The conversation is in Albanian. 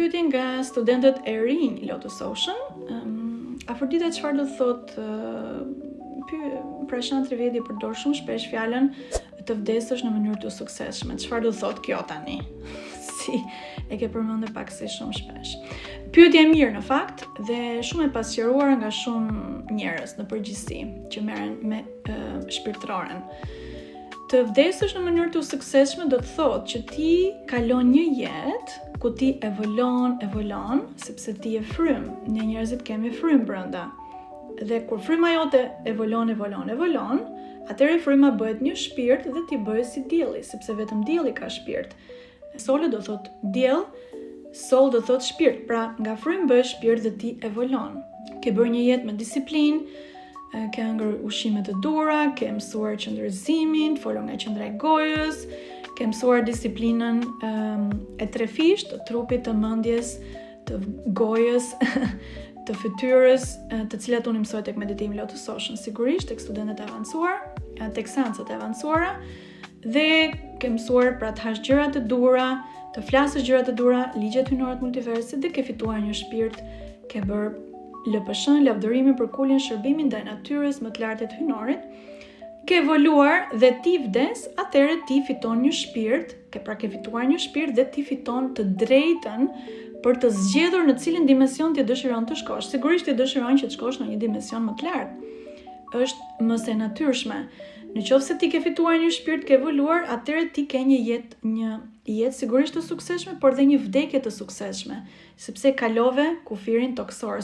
Pyetje nga studentët e rinj Lotus Ocean. Afrodita çfarë do thotë pra Shantri Vedi përdor shumë shpesh fjalën të vdesësh në mënyrë të suksesshme. Çfarë do thotë kjo tani? Si e ke përmendur pak si shumë shpesh. Pyetje e mirë në fakt dhe shumë e pasqyruar nga shumë njerëz në përgjithësi që merren me shpirtëroren. Të vdesësh në mënyrë të suksesshme do të thotë që ti kalon një jetë ku ti evolon, sepse ti je frymë. Ne njerëzit kemi frymë brenda. Dhe kur fryma jote evolon, atëherë fryma bëhet një shpirt dhe ti bëhet si dielli, sepse vetëm dielli ka shpirt. Sole do thot diell, sol do thot shpirt. Pra, nga frymë bëhet shpirt dhe ti evolon. Ke bërë një jetë me disiplinë, ke hëngur ushqime të dura, ke mësuar qëndërzimin, të folur nga qendra e gojës, ke mësuar disiplinën e trefisht, të trupit, të mendjes, të gojës, të fytyrës, të cilat unë mësoj tek meditimi Lotus Ocean, sigurisht tek studentët e avancuar, tek seancat e avancuara, dhe ke mësuar pra të hash gjëra të dura, të flasësh gjëra të dura, ligjet hyjnore të multiversit, dhe ke fituar një shpirt, ke bërë LPSH, lavdërimin për kulin, shërbimin ndaj natyrës më të lartë të hyjnorit, ke evoluar dhe ti vdes, atëherë ti fiton një shpirt, ke fituar një shpirt dhe ti fiton të drejtën për të zgjedhur në cilin dimension ti dëshiron të shkosh. Sigurisht ti dëshiron që të shkosh në një dimension më të lartë. Është më se natyrshme. Në qoftë se ti ke fituar një shpirt, ke evoluar, atëherë ti ke një jetë sigurisht të suksesshme, por dhe një vdekje të suksesshme, sepse kalove kufirin toksor.